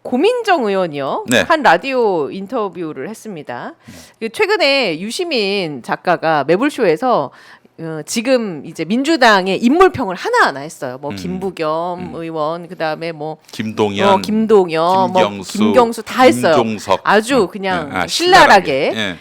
고민정 의원이요. 네. 한 라디오 인터뷰를 했습니다. 최근에 유시민 작가가 매불쇼에서 지금 이제 민주당의 인물평을 하나하나 했어요. 뭐 김부겸 의원, 그다음에 뭐 김동연, 김동연, 김경수, 김경수 다 했어요. 김종석. 아주 그냥 네. 신랄하게. 예.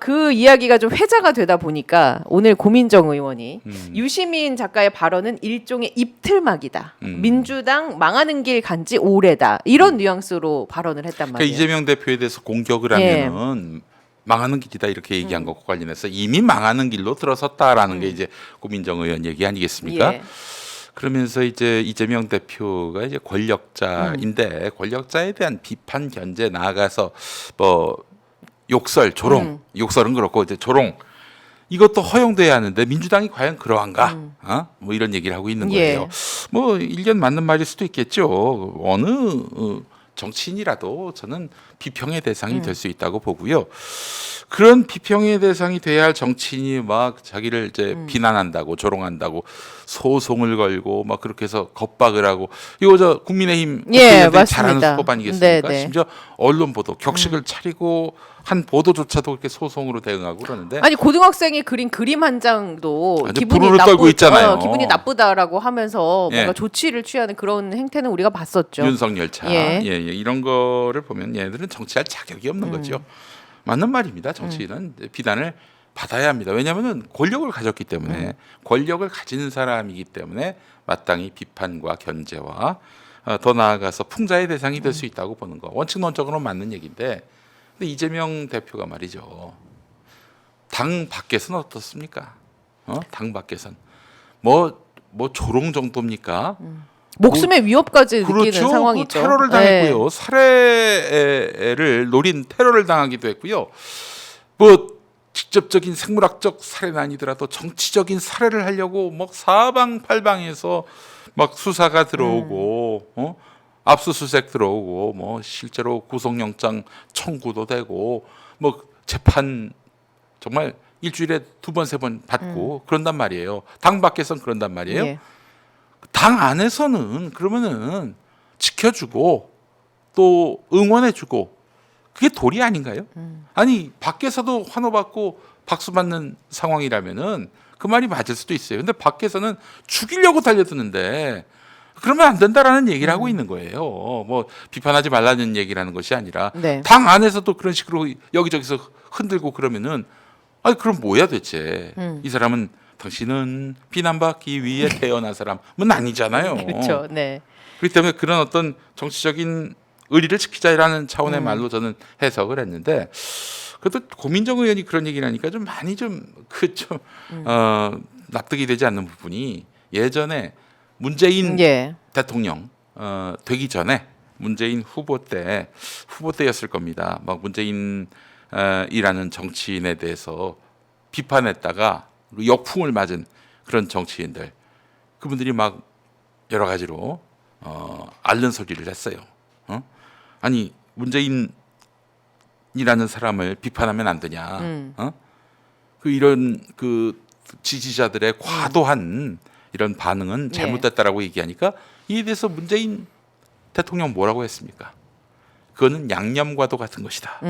그 이야기가 좀 회자가 되다 보니까 오늘 고민정 의원이 유시민 작가의 발언은 일종의 입틀막이다. 민주당 망하는 길 간 지 오래다. 이런 뉘앙스로 발언을 했단 그러니까 말이에요. 이재명 대표에 대해서 공격을 예. 하면은 망하는 길이다 이렇게 얘기한 것과 관련해서 이미 망하는 길로 들어섰다라는 게 이제 고민정 의원 얘기 아니겠습니까? 예. 그러면서 이제 이재명 대표가 이제 권력자인데 권력자에 대한 비판 견제 나아가서 뭐 욕설, 조롱, 욕설은 그렇고 이제 조롱 이것도 허용돼야 하는데 민주당이 과연 그러한가? 뭐 이런 얘기를 하고 있는 거예요. 예. 뭐 일견 맞는 말일 수도 있겠죠. 어느 정치인이라도 저는 비평의 대상이 될 수 있다고 보고요. 그런 비평의 대상이 돼야 할 정치인이 막 자기를 이제 비난한다고 조롱한다고 소송을 걸고 막 그렇게 해서 겁박을 하고 이거 저 국민의힘 예, 국회의원들이 잘하는 맞습니다. 수법 아니겠습니까? 네, 네. 심지어 언론 보도 격식을 차리고 한 보도조차도 그렇게 소송으로 대응하고 그러는데 아니 고등학생이 그린 그림 한 장도 완전 기분이 불호를 떨고 있잖아요. 기분이 나쁘다라고 하면서 예. 뭔가 조치를 취하는 그런 행태는 우리가 봤었죠. 윤석 열차 예. 예, 이런 거를 보면 얘네들은 정치할 자격이 없는 거죠. 맞는 말입니다. 정치인은 비난을 받아야 합니다. 왜냐하면 권력을 가졌기 때문에 권력을 가진 사람이기 때문에 마땅히 비판과 견제와 더 나아가서 풍자의 대상이 될 수 있다고 보는 거 원칙론적으로 맞는 얘기인데 근데 이재명 대표가 말이죠. 당 밖에서는 어떻습니까? 당 밖에선 뭐 조롱 정도입니까? 목숨의 위협까지 느끼는 그렇죠. 상황이죠. 그 테러를 당했고요. 살해를 노린 테러를 당하기도 했고요. 뭐 직접적인 생물학적 살해는 아니더라도 정치적인 살해를 하려고 막 사방팔방에서 막 수사가 들어오고 압수수색 들어오고 뭐 실제로 구속영장 청구도 되고 뭐 재판 정말 일주일에 2번, 3번 받고 그런단 말이에요. 당 밖에선 그런단 말이에요. 예. 당 안에서는 그러면은 지켜주고 또 응원해주고 그게 도리 아닌가요? 아니 밖에서도 환호받고 박수 받는 상황이라면은 그 말이 맞을 수도 있어요. 근데 밖에서는 죽이려고 달려드는데 그러면 안 된다라는 얘기를 하고 있는 거예요. 뭐 비판하지 말라는 얘기를 하는 것이 아니라 네. 당 안에서도 그런 식으로 여기저기서 흔들고 그러면은 아니 그럼 뭐야 대체 이 사람은 당신은 비난받기 위해 태어난 사람은 아니잖아요. 그렇죠. 네. 그렇기 때문에 그런 어떤 정치적인 의리를 지키자라는 차원의 말로 저는 해석을 했는데 그래도 고민정 의원이 그런 얘기를 하니까 좀 많이 납득이 되지 않는 부분이 예전에 문재인 예. 대통령 되기 전에 문재인 후보때였을 겁니다. 막 문재인이라는 정치인에 대해서 비판했다가 역풍을 맞은 그런 정치인들 그분들이 막 여러 가지로 앓는 소리를 했어요. 아니 문재인이라는 사람을 비판하면 안 되냐? 이런 지지자들의 과도한 이런 반응은 잘못됐다라고 얘기하니까 이에 대해서 문재인 대통령 뭐라고 했습니까? 그거는 양념과도 같은 것이다.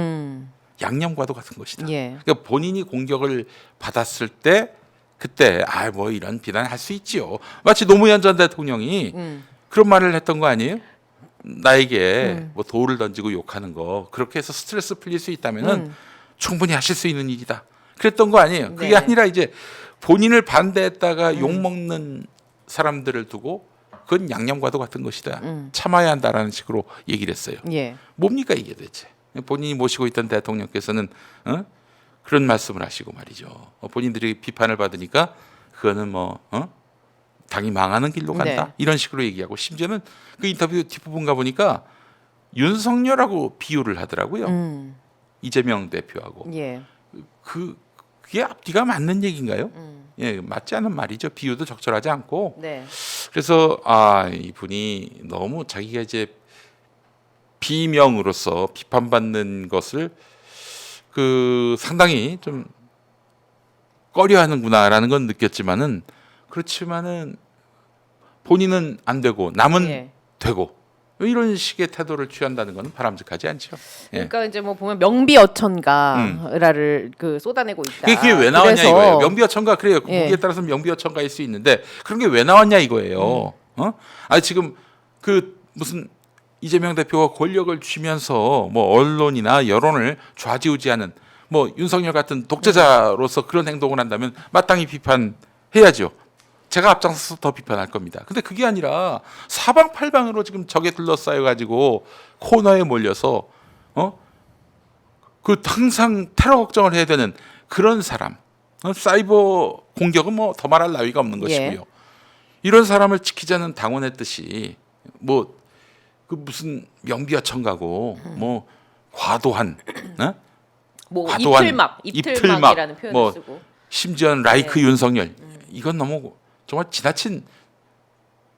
양념과도 같은 것이다. 예. 그러니까 본인이 공격을 받았을 때 그때 뭐 이런 비난을 할 수 있지요. 마치 노무현 전 대통령이 그런 말을 했던 거 아니에요? 나에게 뭐 돌을 던지고 욕하는 거 그렇게 해서 스트레스 풀릴 수 있다면은 충분히 하실 수 있는 일이다. 그랬던 거 아니에요. 그게 네. 아니라 이제 본인을 반대했다가 욕 먹는 사람들을 두고 그건 양념과도 같은 것이다. 참아야 한다라는 식으로 얘기를 했어요. 예. 뭡니까 이게 대체? 본인이 모시고 있던 대통령께서는 그런 말씀을 하시고 말이죠. 본인들이 비판을 받으니까 그거는 뭐 당이 망하는 길로 간다 네. 이런 식으로 얘기하고 심지어는 그 인터뷰 뒷부분 가보니까 윤석열하고 비유를 하더라고요. 이재명 대표하고 예. 그게 앞뒤가 맞는 얘기인가요? 예, 맞지 않은 말이죠. 비유도 적절하지 않고 네. 그래서 이분이 너무 자기가 이제 비명으로서 비판받는 것을 상당히 좀 꺼려하는구나라는 건 느꼈지만은 그렇지만은 본인은 안 되고 남은 예. 되고 이런 식의 태도를 취한다는 것은 바람직하지 않죠. 예. 그러니까 이제 뭐 보면 명비어천가를 그 쏟아내고 있다. 그게 왜 나왔냐 그래서 이거예요. 명비어천가 그래요. 예. 거기에 따라서 명비어천가일 수 있는데 그런 게 왜 나왔냐 이거예요. 아니 지금 그 무슨 이재명 대표가 권력을 쥐면서 뭐 언론이나 여론을 좌지우지하는 뭐 윤석열 같은 독재자로서 그런 행동을 한다면 마땅히 비판해야죠. 제가 앞장서서 더 비판할 겁니다. 근데 그게 아니라 사방팔방으로 지금 적에 둘러싸여 가지고 코너에 몰려서 그 항상 테러 걱정을 해야 되는 그런 사람. 사이버 공격은 뭐 더 말할 나위가 없는 것이고요. 이런 사람을 지키자는 당원의 뜻이 뭐 그 무슨 명비어천가고 뭐 과도한 뭐 과도한 이틀막이라는 표현을 뭐 쓰고 심지어는 라이크 윤석열 이건 너무 정말 지나친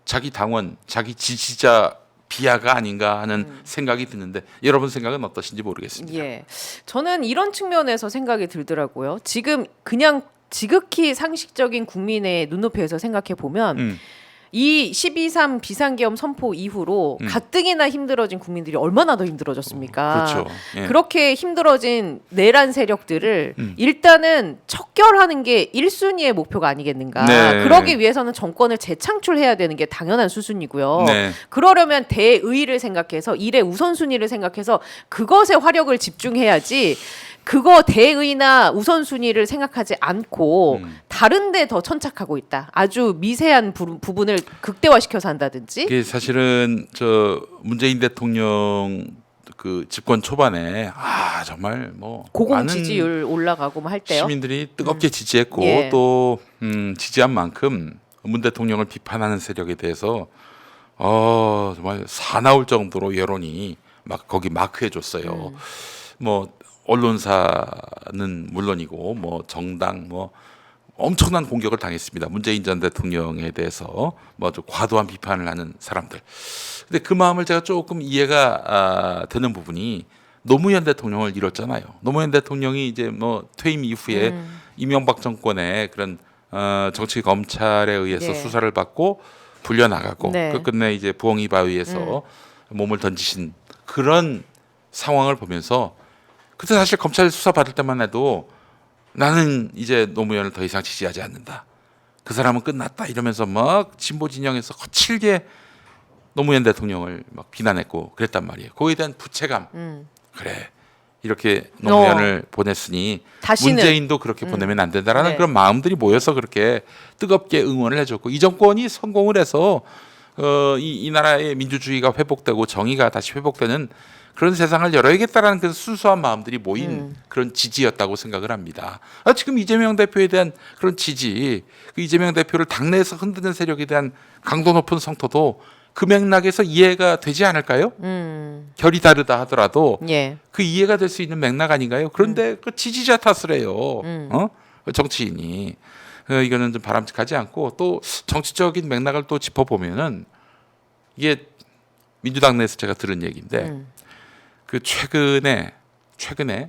자기 당원, 자기 지지자 비하가 아닌가 하는 생각이 드는데 여러분 생각은 어떠신지 모르겠습니다. 예, 저는 이런 측면에서 생각이 들더라고요. 지금 그냥 지극히 상식적인 국민의 눈높이에서 생각해 보면 이 12.3 비상계엄 선포 이후로 가뜩이나 힘들어진 국민들이 얼마나 더 힘들어졌습니까? 그렇죠. 예. 그렇게 힘들어진 내란 세력들을 일단은 척결하는 게 1순위의 목표가 아니겠는가. 네. 그러기 위해서는 정권을 재창출해야 되는 게 당연한 수순이고요. 네. 그러려면 대의를 생각해서 일의 우선순위를 생각해서 그것에 화력을 집중해야지 그거 대의나 우선순위를 생각하지 않고 다른 데 더 천착하고 있다. 아주 미세한 부분을 극대화시켜서 한다든지. 이게 사실은 저 문재인 대통령 그 집권 초반에 정말 뭐 고공 많은 지지율 올라가고 뭐 할 때요. 시민들이 뜨겁게 지지했고 예. 또 지지한 만큼 문 대통령을 비판하는 세력에 대해서 정말 사나울 정도로 여론이 막 거기 마크해 줬어요. 뭐 언론사는 물론이고 뭐 정당 뭐 엄청난 공격을 당했습니다. 문재인 전 대통령에 대해서 뭐 좀 과도한 비판을 하는 사람들. 근데 그 마음을 제가 조금 이해가 되는 부분이 노무현 대통령을 잃었잖아요. 노무현 대통령이 이제 뭐 퇴임 이후에 이명박 정권의 그런 정치 검찰에 의해서 예. 수사를 받고 불려나가고 네. 끝끝내 이제 부엉이 바위에서 몸을 던지신 그런 상황을 보면서 그때 사실 검찰 수사 받을 때만 해도 나는 이제 노무현을 더 이상 지지하지 않는다. 그 사람은 끝났다 이러면서 막 진보 진영에서 거칠게 노무현 대통령을 막 비난했고 그랬단 말이에요. 거기에 대한 부채감. 그래 이렇게 노무현을 보냈으니 다시는. 문재인도 그렇게 보내면 안 된다라는 네. 그런 마음들이 모여서 그렇게 뜨겁게 응원을 해줬고 이 정권이 성공을 해서 이 나라의 민주주의가 회복되고 정의가 다시 회복되는 그런 세상을 열어야겠다라는 그 순수한 마음들이 모인 그런 지지였다고 생각을 합니다. 지금 이재명 대표에 대한 그런 지지, 그 이재명 대표를 당내에서 흔드는 세력에 대한 강도 높은 성토도 그 맥락에서 이해가 되지 않을까요? 결이 다르다 하더라도 예. 그 이해가 될 수 있는 맥락 아닌가요? 그런데 그 지지자 탓을 해요. 그 정치인이. 이거는 좀 바람직하지 않고 또 정치적인 맥락을 또 짚어보면은 이게 민주당 내에서 제가 들은 얘기인데 그 최근에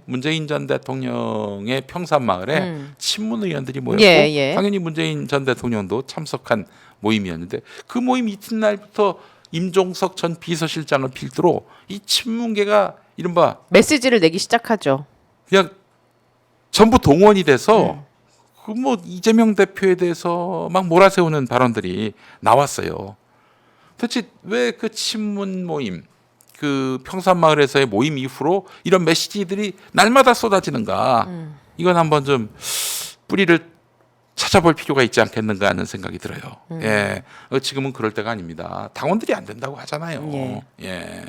문재인 전 대통령의 평산마을에 친문 의원들이 모였고 예. 당연히 문재인 전 대통령도 참석한 모임이었는데 그 모임 이튿날부터 임종석 전 비서실장을 필두로 이 친문계가 이른바 메시지를 내기 시작하죠. 그냥 전부 동원이 돼서 그 뭐 이재명 대표에 대해서 막 몰아세우는 발언들이 나왔어요. 도대체 왜 그 친문 모임, 그 평산마을에서의 모임 이후로 이런 메시지들이 날마다 쏟아지는가? 이건 한번 좀 뿌리를 찾아볼 필요가 있지 않겠는가 하는 생각이 들어요. 예, 지금은 그럴 때가 아닙니다. 당원들이 안 된다고 하잖아요. 예.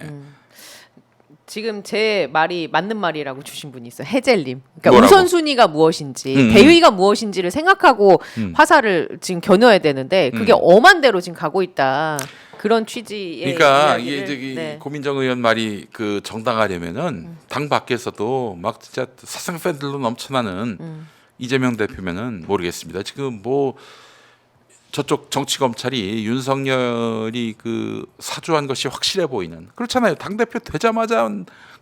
지금 제 말이 맞는 말이라고 주신 분이 있어요. 해젤님. 그러니까 뭐라고? 우선순위가 무엇인지, 대의가 무엇인지를 생각하고 화살을 지금 겨누어야 되는데 그게 엄한 대로 지금 가고 있다. 그런 취지의 그러니까 이야기를, 이게 저기 네. 고민정 의원 말이 그 정당하려면은 당 밖에서도 막 진짜 사상 팬들로 넘쳐나는 이재명 대표면은 모르겠습니다. 지금 뭐 저쪽 정치 검찰이 윤석열이 그 사주한 것이 확실해 보이는 그렇잖아요. 당 대표 되자마자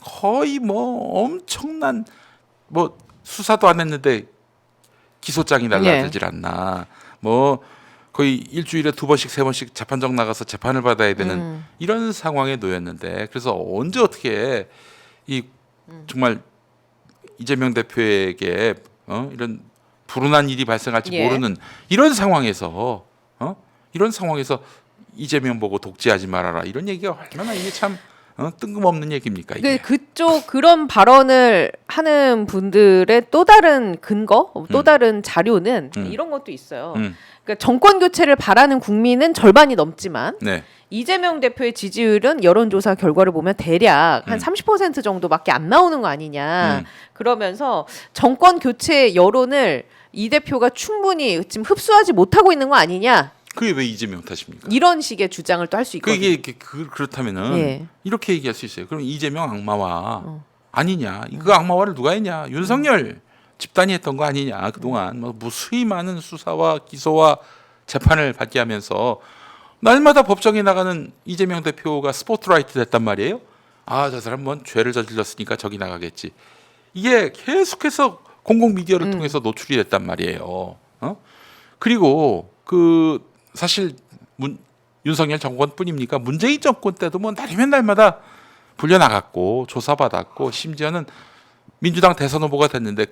거의 뭐 엄청난 뭐 수사도 안 했는데 기소장이 날라들질 않나. 뭐 거의 일주일에 2번씩 3번씩 재판정 나가서 재판을 받아야 되는 이런 상황에 놓였는데 그래서 언제 어떻게 이 정말 이재명 대표에게 이런 불운한 일이 발생할지 예. 모르는 이런 상황에서 이런 상황에서 이재명 보고 독재하지 말아라 이런 얘기가 얼마나 이게 참 뜬금없는 얘기입니까 이게. 그쪽 그런 발언을 하는 분들의 또 다른 근거, 또 다른 자료는 이런 것도 있어요. 그러니까 정권 교체를 바라는 국민은 절반이 넘지만 네. 이재명 대표의 지지율은 여론조사 결과를 보면 대략 한 30% 정도밖에 안 나오는 거 아니냐. 그러면서 정권 교체 여론을 이 대표가 충분히 지금 흡수하지 못하고 있는 거 아니냐. 그게 왜 이재명 탓입니까? 이런 식의 주장을 또 할 수 있거든요. 그게 그렇다면은 예. 이렇게 얘기할 수 있어요. 그럼 이재명 악마와 아니냐? 그 악마화를 누가 했냐? 윤석열 집단이 했던 거 아니냐? 그동안 뭐 무수히 많은 수사와 기소와 재판을 받게 하면서 날마다 법정에 나가는 이재명 대표가 스포트라이트 됐단 말이에요. 아, 저 사람 뭔 죄를 저질렀으니까 저기 나가겠지. 이게 계속해서 공공 미디어를 통해서 노출이 됐단 말이에요. 그리고 사실 윤석열 정권뿐입니까? 문재인 정권 때도 뭐 날이면 날마다 불려나갔고 조사받았고 심지어는 민주당 대선 후보가 됐는데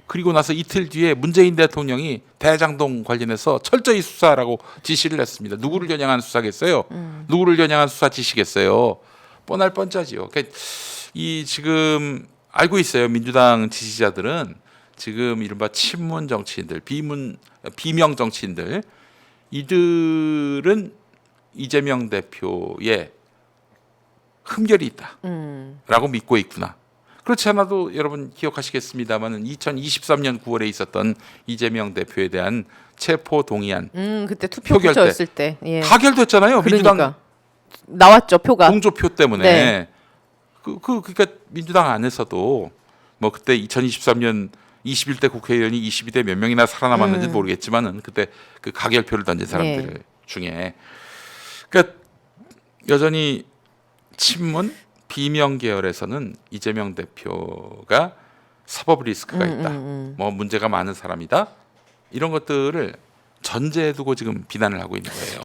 그리고 나서 이틀 뒤에 문재인 대통령이 대장동 관련해서 철저히 수사라고 지시를 했습니다. 누구를 겨냥한 수사겠어요? 누구를 겨냥한 수사 지시겠어요? 뻔할 뻔짜지요. 그러니까 이 지금 알고 있어요. 민주당 지지자들은 지금 이른바 친문 정치인들, 비명 정치인들 이들은 이재명 대표의 흠결이 있다라고 믿고 있구나. 그렇지 않아도 여러분 기억하시겠습니다만은 2023년 9월에 있었던 이재명 대표에 대한 체포 동의안 그때 투표 표결 붙였을 때 예. 가결됐잖아요. 그러니까 민주당 나왔죠 표가. 공조표 때문에. 네. 그러니까 민주당 안에서도 뭐 그때 2023년 21대 국회의원이 22대 몇 명이나 살아남았는지 모르겠지만은 그때 그 가결표를 던진 사람들 중에 그러니까 여전히 친문 비명 계열에서는 이재명 대표가 사법 리스크가 있다. 뭐 문제가 많은 사람이다. 이런 것들을 전제에 두고 지금 비난을 하고 있는 거예요.